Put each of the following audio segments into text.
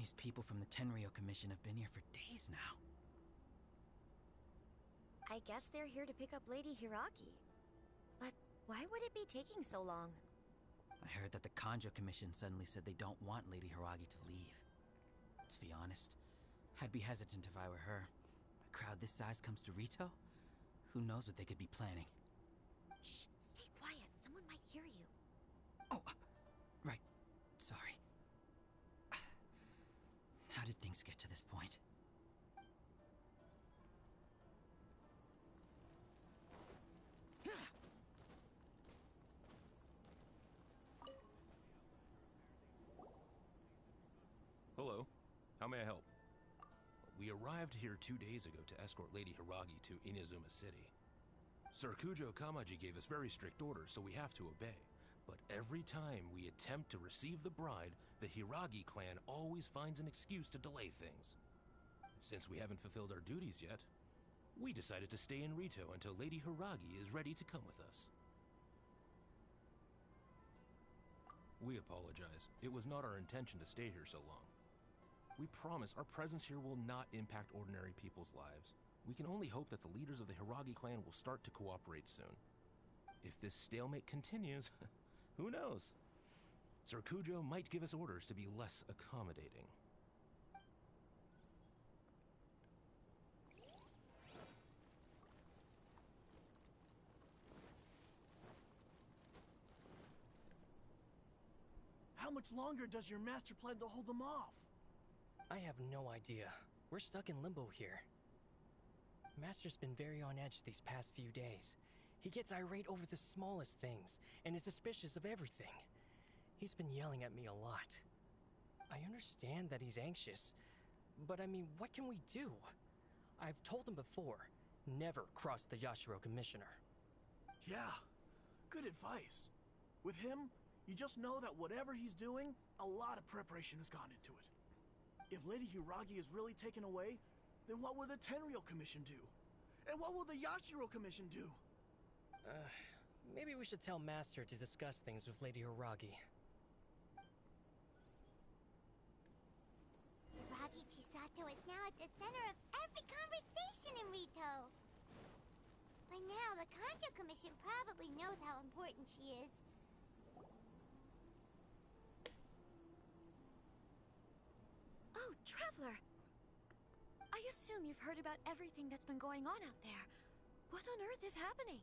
These people from the Tenryou Commission have been here for days now. I guess they're here to pick up Lady Hiragi. But why would it be taking so long? I heard that the Kanjo Commission suddenly said they don't want Lady Hiragi to leave. To be honest, I'd be hesitant if I were her. A crowd this size comes to Rito? Who knows what they could be planning? Shh, stay quiet. Someone might hear you. Oh, right. Sorry. How did things get to this point? Hello. How may I help? We arrived here 2 days ago to escort Lady Hiragi to Inazuma City. Sir Kujo Kamaji gave us very strict orders, so we have to obey. But every time we attempt to receive the bride, the Hiragi clan always finds an excuse to delay things. Since we haven't fulfilled our duties yet, we decided to stay in Rito until Lady Hiragi is ready to come with us. We apologize. It was not our intention to stay here so long. We promise our presence here will not impact ordinary people's lives. We can only hope that the leaders of the Hiragi clan will start to cooperate soon. If this stalemate continues, who knows? Sir Kujo might give us orders to be less accommodating. How much longer does your master plan to hold them off? I have no idea. We're stuck in limbo here. Master's been very on edge these past few days. He gets irate over the smallest things, and is suspicious of everything. He's been yelling at me a lot. I understand that he's anxious, but I mean, what can we do? I've told him before, never cross the Yashiro Commissioner. Yeah, good advice. With him, you just know that whatever he's doing, a lot of preparation has gone into it. If Lady Hiragi is really taken away, then what will the Tenryou Commission do? And what will the Yashiro Commission do? Maybe we should tell Master to discuss things with Lady Hiragi. Hiragi Chisato is now at the center of every conversation in Rito. By now, the Kanjo Commission probably knows how important she is. Oh, Traveler! I assume you've heard about everything that's been going on out there. What on earth is happening?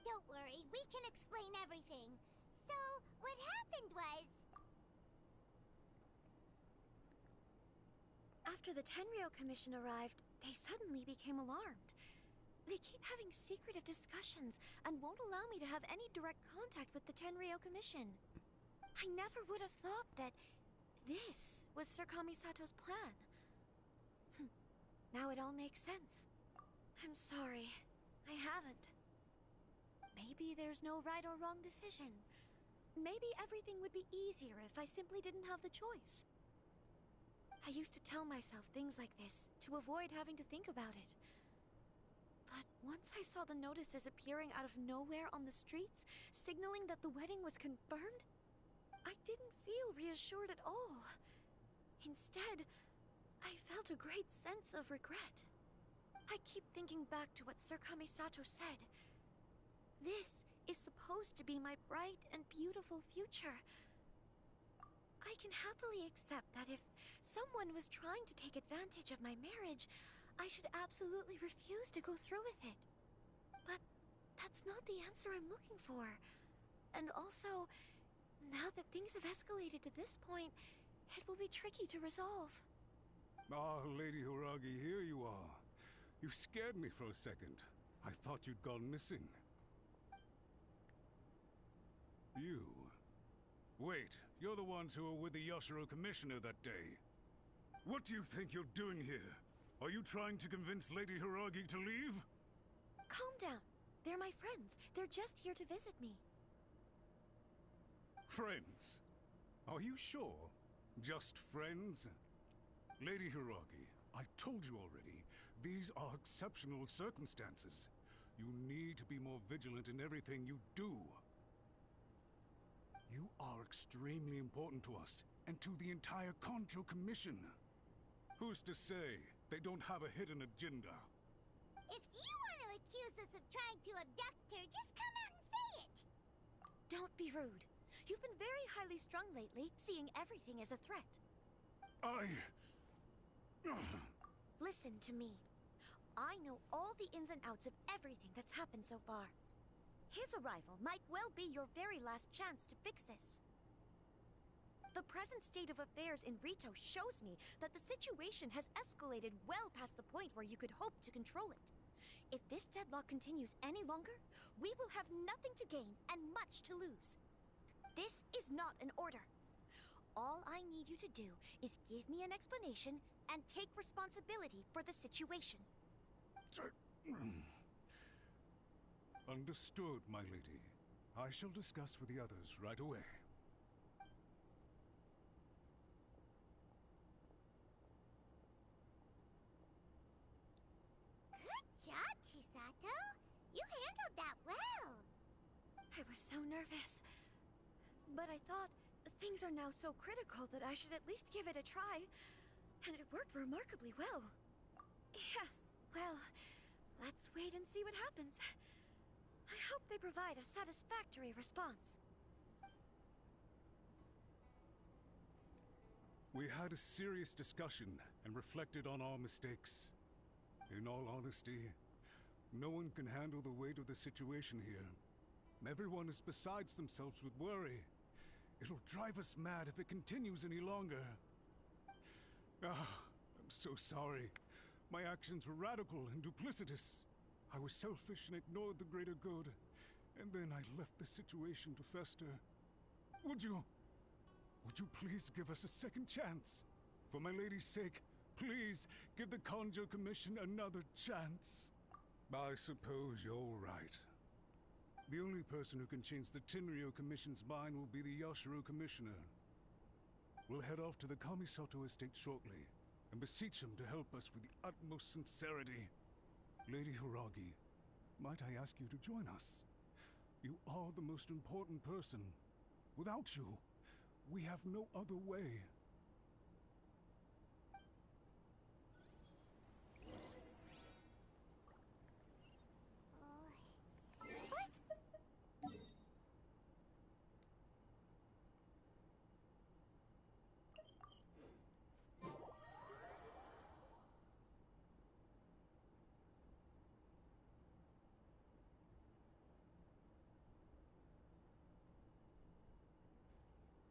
Don't worry, we can explain everything. So, what happened was... After the Tenryou Commission arrived, they suddenly became alarmed. They keep having secretive discussions and won't allow me to have any direct contact with the Tenryou Commission. I never would have thought that this was Sir Kamisato's plan. Now it all makes sense. I'm sorry. I haven't. Maybe there's no right or wrong decision. Maybe everything would be easier if I simply didn't have the choice. I used to tell myself things like this to avoid having to think about it. But once I saw the notices appearing out of nowhere on the streets, signaling that the wedding was confirmed, I didn't feel reassured at all. Instead, I felt a great sense of regret. I keep thinking back to what Sir Kamisato said. This is supposed to be my bright and beautiful future. I can happily accept that if someone was trying to take advantage of my marriage, I should absolutely refuse to go through with it. But that's not the answer I'm looking for. And also, now that things have escalated to this point, it will be tricky to resolve. Ah, Lady Hiragi, here you are. You scared me for a second. I thought you'd gone missing. You? Wait, you're the ones who were with the Yashiro Commissioner that day. What do you think you're doing here? Are you trying to convince Lady Hiragi to leave? Calm down. They're my friends. They're just here to visit me. Friends? Are you sure? Just friends? Lady Hiragi, I told you already, these are exceptional circumstances. You need to be more vigilant in everything you do. You are extremely important to us, and to the entire Conjo Commission. Who's to say they don't have a hidden agenda? If you want to accuse us of trying to abduct her, just come out and say it! Don't be rude. You've been very highly strung lately, seeing everything as a threat. Listen to me. I know all the ins and outs of everything that's happened so far. His arrival might well be your very last chance to fix this. The present state of affairs in Rito shows me that the situation has escalated well past the point where you could hope to control it. If this deadlock continues any longer, we will have nothing to gain and much to lose. This is not an order. All I need you to do is give me an explanation and take responsibility for the situation. Understood, my lady. I shall discuss with the others right away. Good job, Chisato! You handled that well! I was so nervous. But I thought things are now so critical that I should at least give it a try. And it worked remarkably well. Yes, well, let's wait and see what happens. I hope they provide a satisfactory response. We had a serious discussion and reflected on our mistakes. In all honesty, no one can handle the weight of the situation here. Everyone is besides themselves with worry. It'll drive us mad if it continues any longer. I'm so sorry. My actions were radical and duplicitous. I was selfish and ignored the greater good. And then I left the situation to fester. Would you please give us a second chance? For my lady's sake, please give the Conjo Commission another chance. I suppose you're right. The only person who can change the Tenryo Commission's mind will be the Yashiro Commissioner. We'll head off to the Kamisato estate shortly and beseech him to help us with the utmost sincerity. Lady Hiragi, might I ask you to join us? You are the most important person. Without you, we have no other way.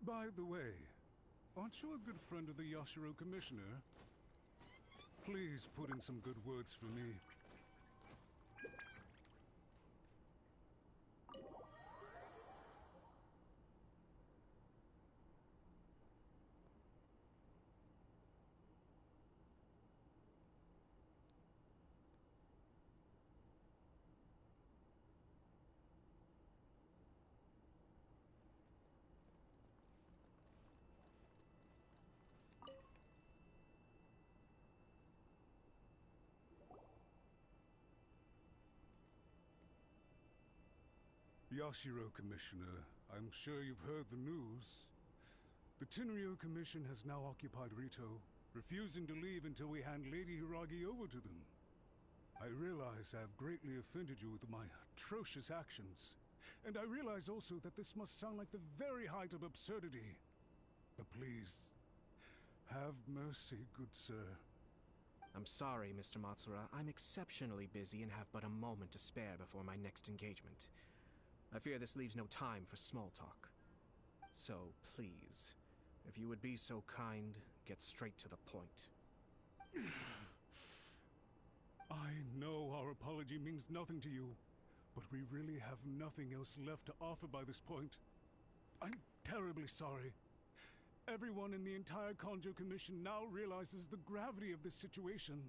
By the way, aren't you a good friend of the Yashiro Commissioner? Please put in some good words for me. Yashiro Commissioner, I'm sure you've heard the news. The Tenryo Commission has now occupied Rito, refusing to leave until we hand Lady Hiragi over to them. I realize I have greatly offended you with my atrocious actions, and I realize also that this must sound like the very height of absurdity. But please, have mercy, good sir. I'm sorry, Mr. Matsura. I'm exceptionally busy and have but a moment to spare before my next engagement. I fear this leaves no time for small talk. So, please, if you would be so kind, get straight to the point. I know our apology means nothing to you, but we really have nothing else left to offer by this point. I'm terribly sorry. Everyone in the entire Conjo Commission now realizes the gravity of this situation.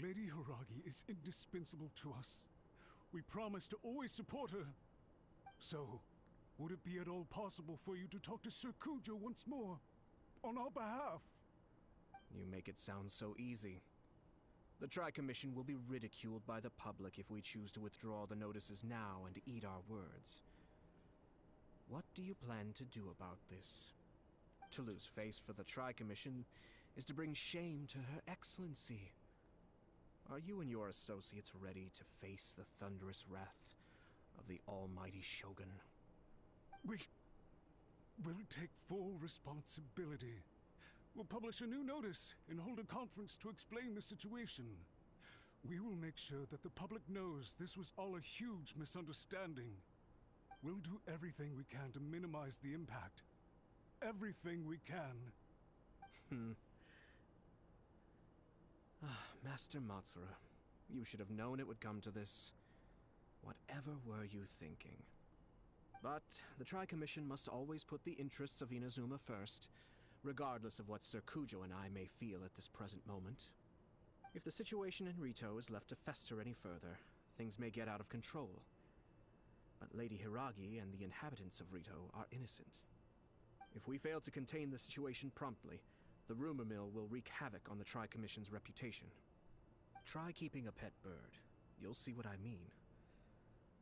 Lady Hiragi is indispensable to us. We promise to always support her. So, would it be at all possible for you to talk to Sir Kujo once more, on our behalf? You make it sound so easy. The Tri-Commission will be ridiculed by the public if we choose to withdraw the notices now and eat our words. What do you plan to do about this? To lose face for the Tri-Commission is to bring shame to Her Excellency. Are you and your associates ready to face the thunderous wrath of the almighty Shogun? We will take full responsibility. We'll publish a new notice and hold a conference to explain the situation. We will make sure that the public knows this was all a huge misunderstanding. We'll do everything we can to minimize the impact. Everything we can. Master Matsura, you should have known it would come to this. Whatever were you thinking? But the Tri-Commission must always put the interests of Inazuma first, regardless of what Sir Kujo and I may feel at this present moment. If the situation in Rito is left to fester any further, things may get out of control. But Lady Hiragi and the inhabitants of Rito are innocent. If we fail to contain the situation promptly, the rumor mill will wreak havoc on the Tri-Commission's reputation. Try keeping a pet bird. You'll see what I mean.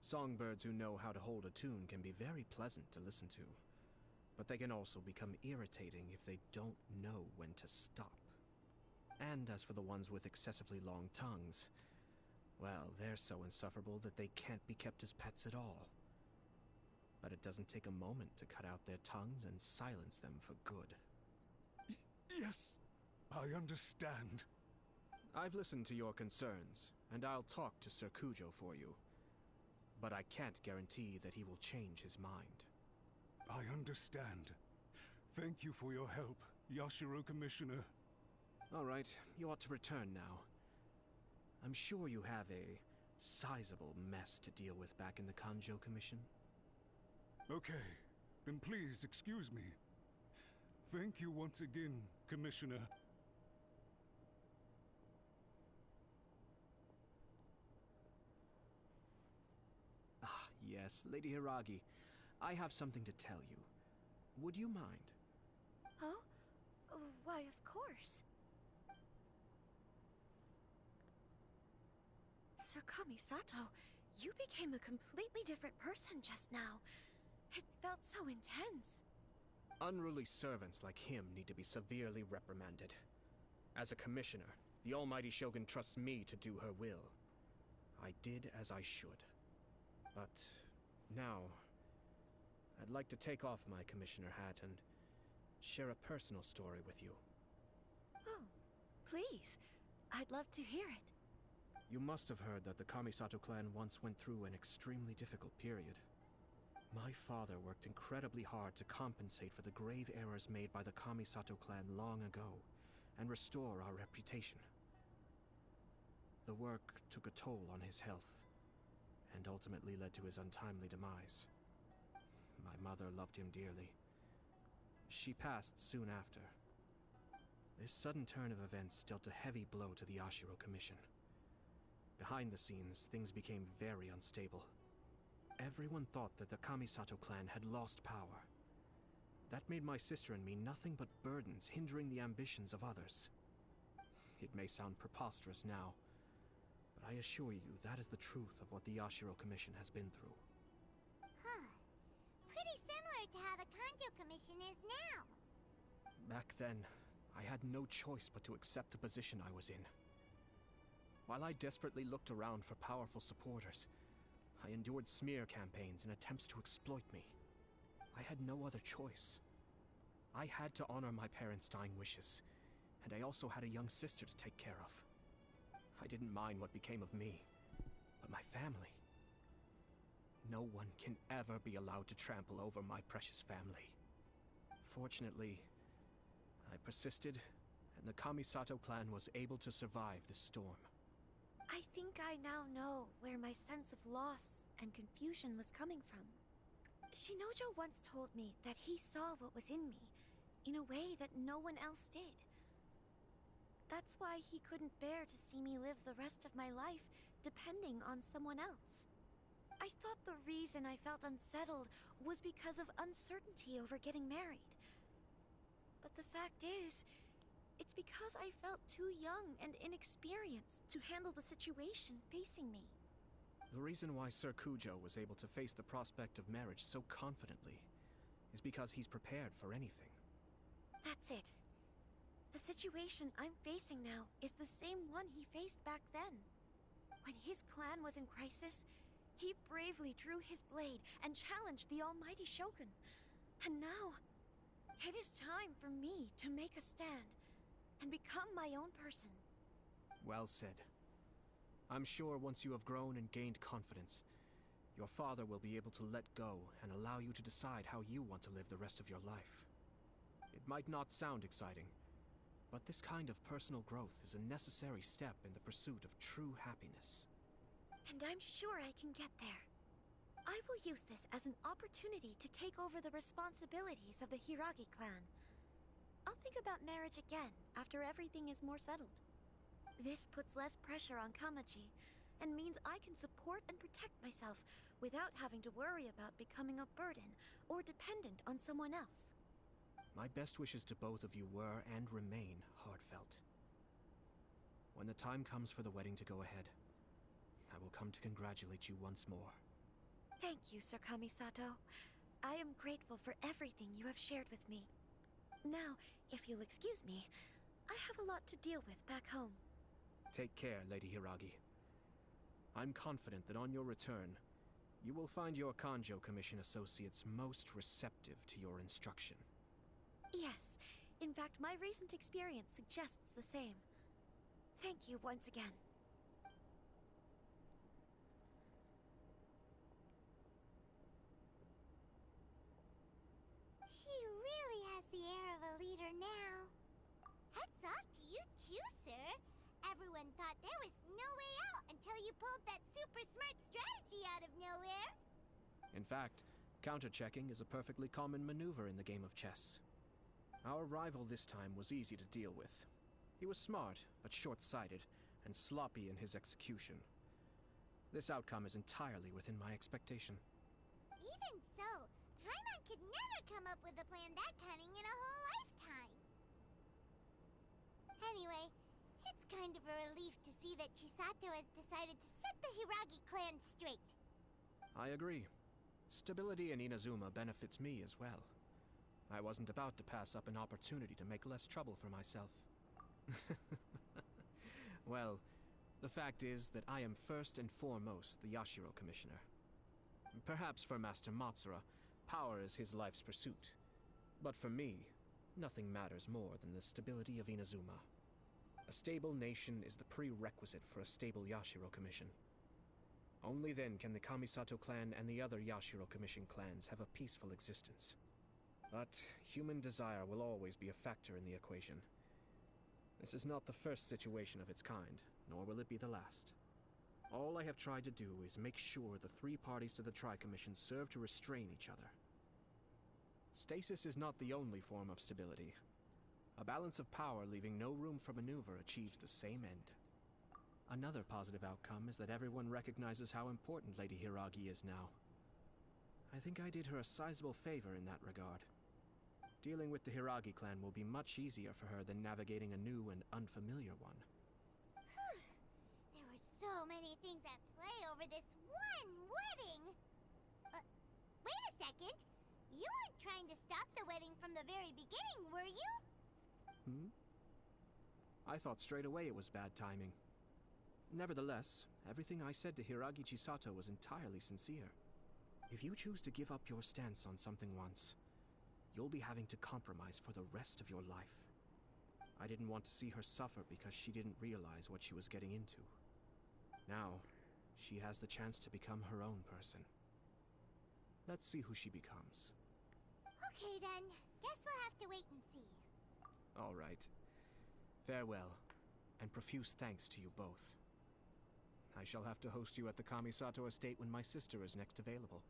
Songbirds who know how to hold a tune can be very pleasant to listen to, but they can also become irritating if they don't know when to stop. And as for the ones with excessively long tongues, well, they're so insufferable that they can't be kept as pets at all. But it doesn't take a moment to cut out their tongues and silence them for good. Yes, I understand. I've listened to your concerns, and I'll talk to Sir Kujo for you. But I can't guarantee that he will change his mind. I understand. Thank you for your help, Yashiro Commissioner. All right, you ought to return now. I'm sure you have a sizable mess to deal with back in the Kanjo Commission. Okay, then please excuse me. Thank you once again, Commissioner. Ah, yes, Lady Hiragi. I have something to tell you. Would you mind? Oh? Why, of course. Sir Kamisato, you became a completely different person just now. It felt so intense. Unruly servants like him need to be severely reprimanded. As a commissioner, the almighty Shogun trusts me to do her will. I did as I should. But now, I'd like to take off my commissioner hat and share a personal story with you. Oh, please. I'd love to hear it. You must have heard that the Kamisato clan once went through an extremely difficult period. My father worked incredibly hard to compensate for the grave errors made by the Kamisato clan long ago, and restore our reputation. The work took a toll on his health, and ultimately led to his untimely demise. My mother loved him dearly. She passed soon after. This sudden turn of events dealt a heavy blow to the Ashiro Commission. Behind the scenes, things became very unstable. Everyone thought that the Kamisato clan had lost power. That made my sister and me nothing but burdens, hindering the ambitions of others. It may sound preposterous now, but I assure you that is the truth of what the Ashiro Commission has been through. Huh. Pretty similar to how the Kanjo Commission is now. Back then, I had no choice but to accept the position I was in. While I desperately looked around for powerful supporters, I endured smear campaigns and attempts to exploit me. I had no other choice. I had to honor my parents' dying wishes, and I also had a young sister to take care of. I didn't mind what became of me, but my family. No one can ever be allowed to trample over my precious family. Fortunately, I persisted, and the Kamisato clan was able to survive this storm. I think I now know where my sense of loss and confusion was coming from. Shinojo once told me that he saw what was in me, in a way that no one else did. That's why he couldn't bear to see me live the rest of my life depending on someone else. I thought the reason I felt unsettled was because of uncertainty over getting married. But the fact is, it's because I felt too young and inexperienced to handle the situation facing me. The reason why Sir Kujo was able to face the prospect of marriage so confidently is because he's prepared for anything. That's it. The situation I'm facing now is the same one he faced back then. When his clan was in crisis, he bravely drew his blade and challenged the almighty Shogun. And now, it is time for me to make a stand and become my own person. Well said. I'm sure once you have grown and gained confidence, your father will be able to let go and allow you to decide how you want to live the rest of your life. It might not sound exciting, but this kind of personal growth is a necessary step in the pursuit of true happiness. And I'm sure I can get there. I will use this as an opportunity to take over the responsibilities of the Hiragi clan. I'll think about marriage again after everything is more settled. This puts less pressure on Kamaji, and means I can support and protect myself without having to worry about becoming a burden or dependent on someone else. My best wishes to both of you were and remain heartfelt. When the time comes for the wedding to go ahead, I will come to congratulate you once more. Thank you, Sir Kamisato. I am grateful for everything you have shared with me. Now, if you'll excuse me, I have a lot to deal with back home. Take care, Lady Hiragi. I'm confident that on your return, you will find your Kanjo Commission associates most receptive to your instruction. Yes, in fact, my recent experience suggests the same. Thank you once again. She really has the air of a leader now. Hats off to you too, sir. Everyone thought there was no way out until you pulled that super smart strategy out of nowhere. In fact, counter-checking is a perfectly common maneuver in the game of chess. Our rival this time was easy to deal with. He was smart, but short-sighted, and sloppy in his execution. This outcome is entirely within my expectation. Even so, Paimon could never come up with a plan that cunning in a whole lifetime. Anyway, it's kind of a relief to see that Chisato has decided to set the Hiragi clan straight. I agree. Stability in Inazuma benefits me as well. I wasn't about to pass up an opportunity to make less trouble for myself. Well, the fact is that I am first and foremost the Yashiro Commissioner. Perhaps for Master Matsura, power is his life's pursuit. But for me, nothing matters more than the stability of Inazuma. A stable nation is the prerequisite for a stable Yashiro Commission. Only then can the Kamisato clan and the other Yashiro Commission clans have a peaceful existence. But human desire will always be a factor in the equation. This is not the first situation of its kind, nor will it be the last. All I have tried to do is make sure the three parties to the Tri-Commission serve to restrain each other. Stasis is not the only form of stability. A balance of power leaving no room for maneuver achieves the same end. Another positive outcome is that everyone recognizes how important Lady Hiragi is now. I think I did her a sizable favor in that regard. Dealing with the Hiragi clan will be much easier for her than navigating a new and unfamiliar one. Whew. There were so many things at play over this one wedding. Wait a second. You weren't trying to stop the wedding from the very beginning, were you? I thought straight away it was bad timing. Nevertheless, everything I said to Hiragi Chisato was entirely sincere. If you choose to give up your stance on something once, you'll be having to compromise for the rest of your life. I didn't want to see her suffer because she didn't realize what she was getting into. Now, she has the chance to become her own person. Let's see who she becomes. Okay then, guess we'll have to wait and see. All right. Farewell, and profuse thanks to you both. I shall have to host you at the Kamisato estate when my sister is next available.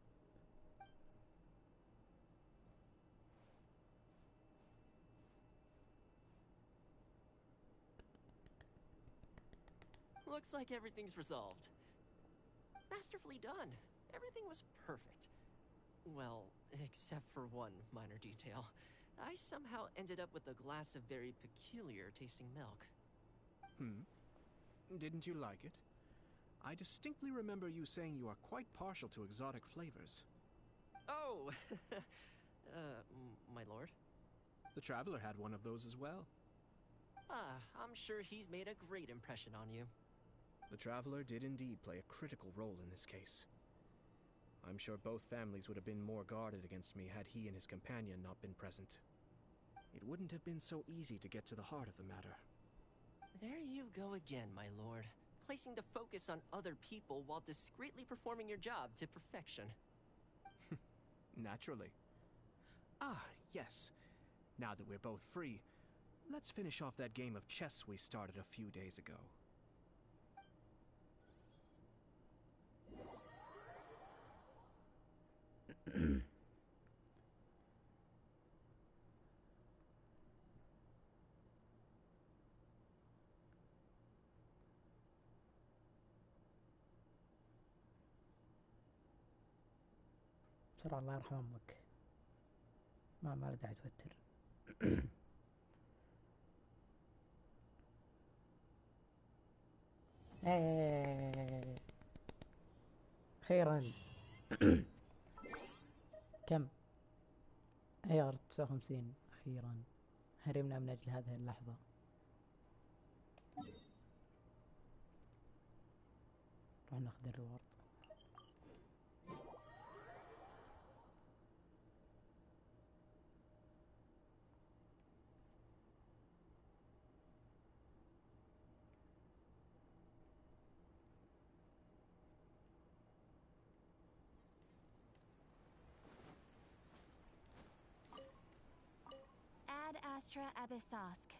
Looks like everything's resolved. Masterfully done. Everything was perfect. Well, except for one minor detail. I somehow ended up with a glass of very peculiar tasting milk. Didn't you like it? I distinctly remember you saying you are quite partial to exotic flavors. Oh! My lord? The Traveler had one of those as well. I'm sure he's made a great impression on you. The Traveler did indeed play a critical role in this case. I'm sure both families would have been more guarded against me had he and his companion not been present. It wouldn't have been so easy to get to the heart of the matter. There you go again, my lord. Placing the focus on other people while discreetly performing your job to perfection. Naturally. Ah, yes. Now that we're both free, let's finish off that game of chess we started a few days ago. بسرعة الله يرحم أمك. ما له داعي توتر. أخيرا. كم؟ AR 59 أخيرا. هرمنا من أجل هذه اللحظة. راح ناخذ الريورد. Ad Astra Abyssosk.